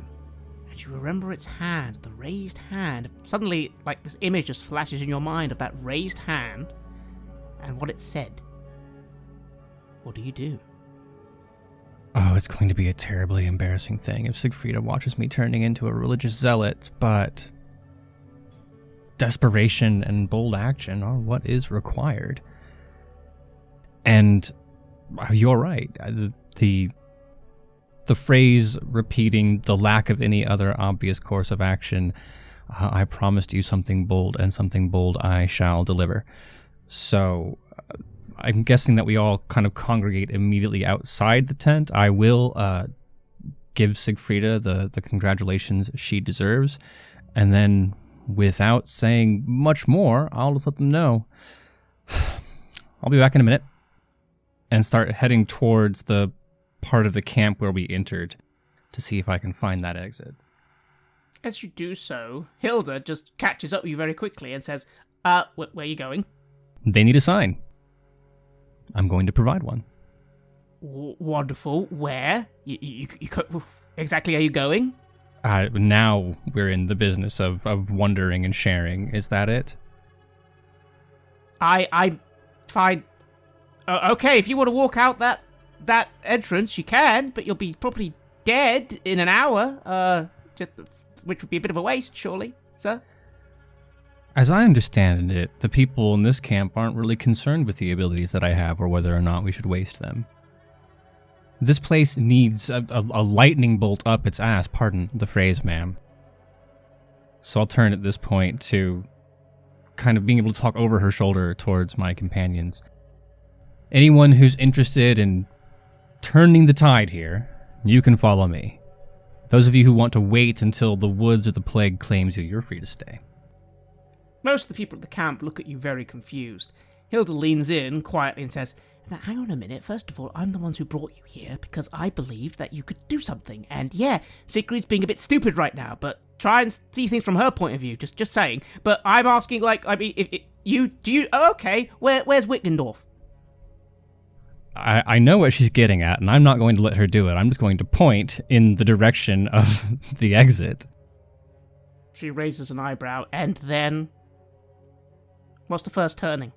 B: And you remember its hand, the raised hand. Suddenly, like, this image just flashes in your mind of that raised hand and what it said. What do you do?
C: Oh, it's going to be a terribly embarrassing thing if Siegfrieda watches me turning into a religious zealot, but desperation and bold action are what is required. And you're right. The phrase repeating the lack of any other obvious course of action, I promised you something bold, and something bold I shall deliver. So I'm guessing that we all kind of congregate immediately outside the tent. I will give Siegfrieda the congratulations she deserves, and then without saying much more, I'll just let them know. I'll be back in a minute, and start heading towards the part of the camp where we entered to see if I can find that exit.
B: As you do so, Hilda just catches up with you very quickly and says, where are you going?
C: They need a sign. I'm going to provide one.
B: Wonderful. Where? You exactly are you going?
C: Now we're in the business of wondering and sharing. Is that it?
B: I fine. Okay, if you want to walk out that that entrance, you can, but you'll be probably dead in an hour, which would be a bit of a waste, surely, sir?
C: As I understand it, the people in this camp aren't really concerned with the abilities that I have or whether or not we should waste them. This place needs a lightning bolt up its ass, pardon the phrase, ma'am. So I'll turn at this point to kind of being able to talk over her shoulder towards my companions. Anyone who's interested in turning the tide here, you can follow me. Those of you who want to wait until the woods or the plague claims you, you're free to stay.
B: Most of the people at the camp look at you very confused. Hilda leans in quietly and says, "Now, hang on a minute. First of all, I'm the ones who brought you here because I believed that you could do something. And yeah, Sigrid's being a bit stupid right now, but try and see things from her point of view. Just saying. But I'm asking, okay, where's Wittgendorf?"
C: I know what she's getting at, and I'm not going to let her do it. I'm just going to point in the direction of the exit.
B: She raises an eyebrow, and then... What's the first turning?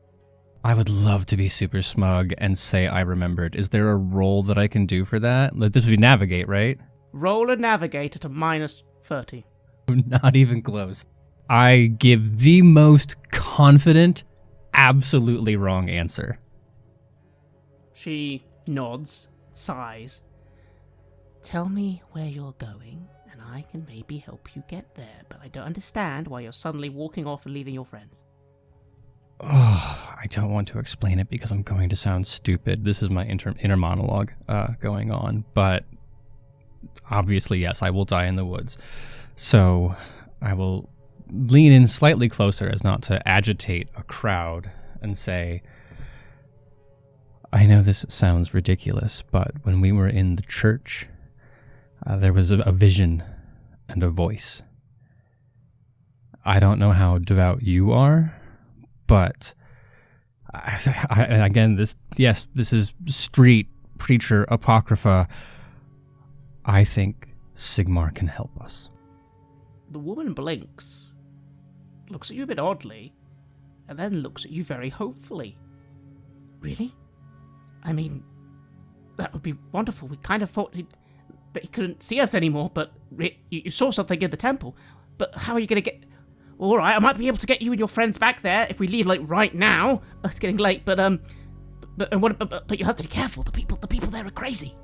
C: I would love to be super smug and say I remembered. Is there a roll that I can do for that? Like, this would be navigate, right?
B: Roll a navigate at a minus 30.
C: Not even close. I give the most confident, absolutely wrong answer.
B: She nods, sighs. "Tell me where you're going, and I can maybe help you get there, but I don't understand why you're suddenly walking off and leaving your friends."
C: Oh, I don't want to explain it because I'm going to sound stupid. This is my inner monologue going on, but obviously, yes, I will die in the woods. So I will lean in slightly closer as not to agitate a crowd and say, "I know this sounds ridiculous, but when we were in the church, there was a vision and a voice. I don't know how devout you are, but again, this is street preacher apocrypha. I think Sigmar can help us."
B: The woman blinks, looks at you a bit oddly, and then looks at you very hopefully. "Really? I mean, that would be wonderful. We kind of thought that he couldn't see us anymore, but you saw something in the temple. But how are you going to get... All right, I might be able to get you and your friends back there if we leave, like, right now. It's getting late, but you have to be careful. The people there are crazy."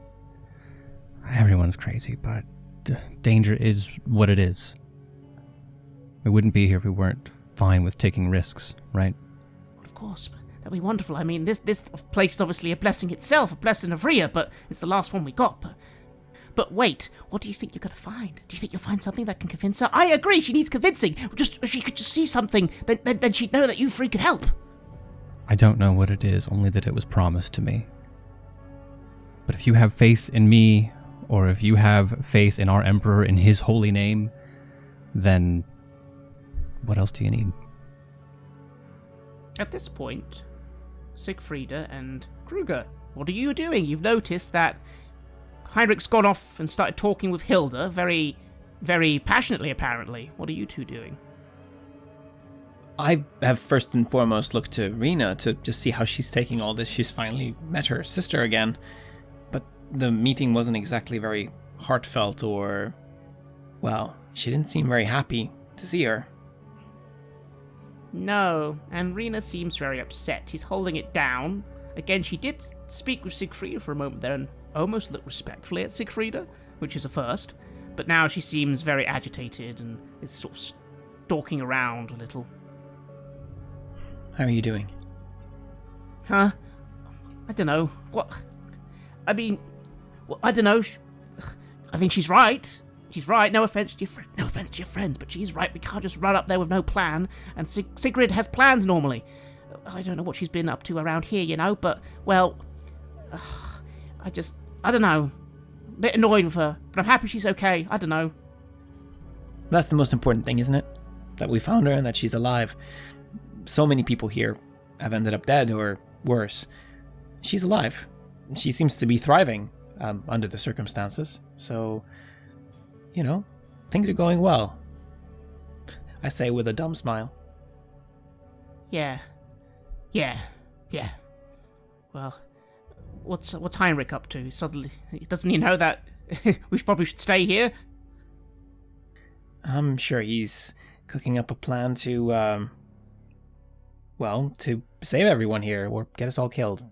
C: Everyone's crazy, but danger is what it is. We wouldn't be here if we weren't fine with taking risks, right?
B: Well, of course, that'd be wonderful. I mean, this place is obviously a blessing itself, a blessing of Rhea, but it's the last one we got. But wait, what do you think you're going to find? Do you think you'll find something that can convince her? I agree, she needs convincing. If she could just see something, then she'd know that you three could help.
C: I don't know what it is, only that it was promised to me. But if you have faith in me, or if you have faith in our Emperor in his holy name, then what else do you need?
B: At this point, Sigfrida and Kruger, what are you doing? You've noticed that Heinrich's gone off and started talking with Hilda, very, very passionately apparently. What are you two doing?
E: I have first and foremost looked to Rena to just see how she's taking all this. She's finally met her sister again, but the meeting wasn't exactly very heartfelt or, well, she didn't seem very happy to see her.
B: No, and Rena seems very upset. She's holding it down. Again, she did speak with Sigfrida for a moment there and almost looked respectfully at Sigfrida, which is a first, but now she seems very agitated and is sort of stalking around a little.
E: How are you doing?
B: Huh? I don't know. What? I mean, I don't know. I mean, she's right. She's right. No offense to your friends, but she's right. We can't just run up there with no plan. And Sigrid has plans normally. I don't know what she's been up to around here, you know. But well, I don't know. A bit annoyed with her, but I'm happy she's okay. I don't know.
E: That's the most important thing, isn't it? That we found her and that she's alive. So many people here have ended up dead or worse. She's alive. She seems to be thriving under the circumstances. So, you know, things are going well. I say with a dumb smile.
B: Yeah. Well, what's Heinrich up to? Suddenly, doesn't he know that we probably should stay here?
E: I'm sure he's cooking up a plan to, to save everyone here or get us all killed.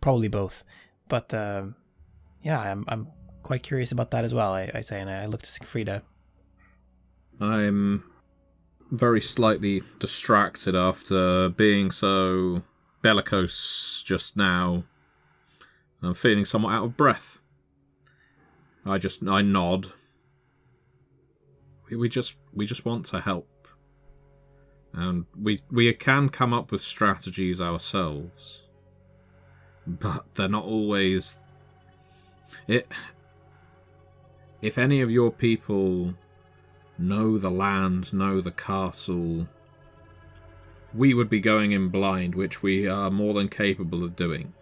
E: Probably both. But, I'm quite curious about that as well, I say, and I look to Sigfrida.
D: I'm very slightly distracted after being so bellicose just now. I'm feeling somewhat out of breath. I nod. We just want to help. And we can come up with strategies ourselves. But they're not always... If any of your people know the land, know the castle, we would be going in blind, which we are more than capable of doing.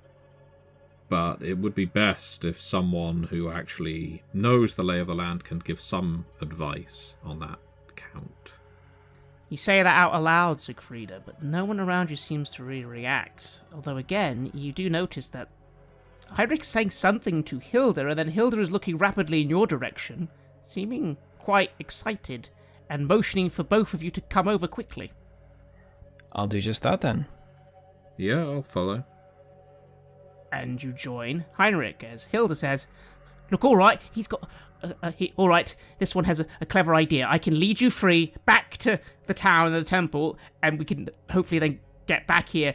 D: But it would be best if someone who actually knows the lay of the land can give some advice on that count.
B: You say that out aloud, Sigfrida, but no one around you seems to really react. Although again, you do notice that Heinrich is saying something to Hilda, and then Hilda is looking rapidly in your direction, seeming quite excited, and motioning for both of you to come over quickly.
E: I'll do just that then.
D: Yeah, I'll follow.
B: And you join Heinrich, as Hilda says, "Look, alright, he's got... alright, this one has a clever idea. I can lead you free back to the town and the temple, and we can hopefully then get back here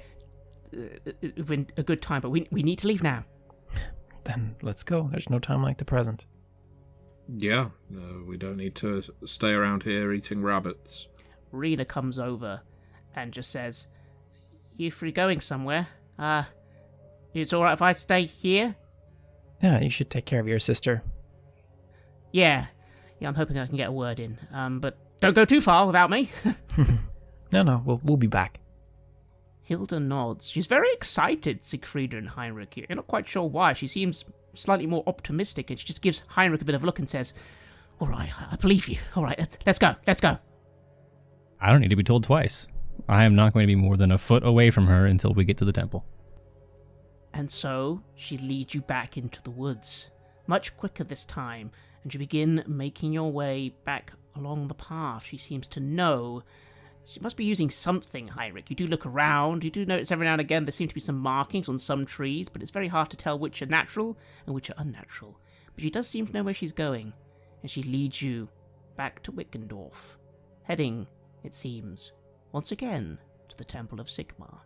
B: in a good time, but we need to leave now."
E: Then let's go. There's no time like the present.
D: Yeah, we don't need to stay around here eating rabbits.
B: Rena comes over and just says, "You free going somewhere? It's alright if I stay here?"
E: Yeah, you should take care of your sister.
B: Yeah, I'm hoping I can get a word in. But don't go too far without me.
E: No, we'll be back.
B: Hilda nods. She's very excited, Sigfrida and Heinrich. You're not quite sure why. She seems slightly more optimistic, and she just gives Heinrich a bit of a look and says, "Alright, I believe you. Alright, let's go.
C: I don't need to be told twice. I am not going to be more than a foot away from her until we get to the temple.
B: And so, she leads you back into the woods. Much quicker this time, and you begin making your way back along the path. She seems to know. She must be using something, Heinrich. You do look around. You do notice every now and again there seem to be some markings on some trees, but it's very hard to tell which are natural and which are unnatural. But she does seem to know where she's going, and she leads you back to Wickendorf, heading, it seems, once again to the Temple of Sigmar.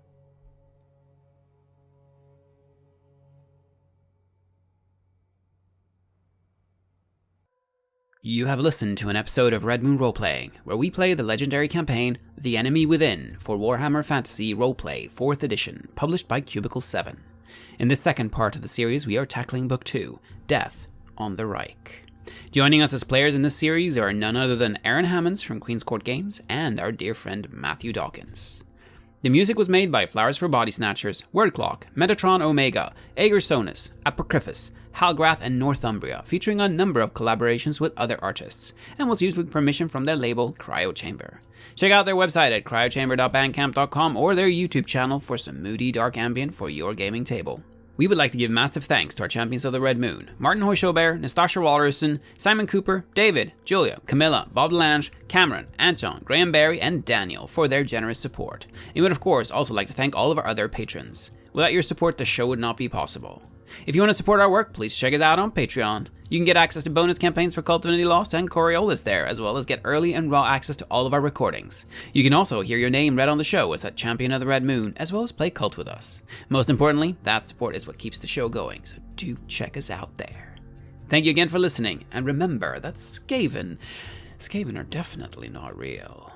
A: You have listened to an episode of Red Moon Roleplay, where we play the legendary campaign The Enemy Within for Warhammer Fantasy Roleplay 4th edition, published by Cubicle 7. In this second part of the series, we are tackling Book 2, Death on the Reich. Joining us as players in this series are none other than Aaron Hammonds from Queen's Court Games and our dear friend Matthew Dawkins. The music was made by Flowers for Body Snatchers, Wordclock, Metatron Omega, Ager Sonus, Apocryphus, Halgrath, and Northumbria, featuring a number of collaborations with other artists, and was used with permission from their label Cryo Chamber. Check out their website at cryochamber.bandcamp.com or their YouTube channel for some moody dark ambient for your gaming table. We would like to give massive thanks to our champions of the Red Moon, Martin Heuschober, Nastasia, Raulerson, Simon Cooper, David, Julia, Camilla, Bob Lange, Cameron, Antxon, Graham Barey, and Daniel for their generous support. We would of course also like to thank all of our other patrons. Without your support, the show would not be possible. If you want to support our work, please check us out on Patreon. You can get access to bonus campaigns for Cult Divinity Lost and Coriolis there, as well as get early and raw access to all of our recordings. You can also hear your name read on the show as a champion of the Red Moon, as well as play Cult with us. Most importantly, that support is what keeps the show going, so do check us out there. Thank you again for listening, and remember that Skaven are definitely not real.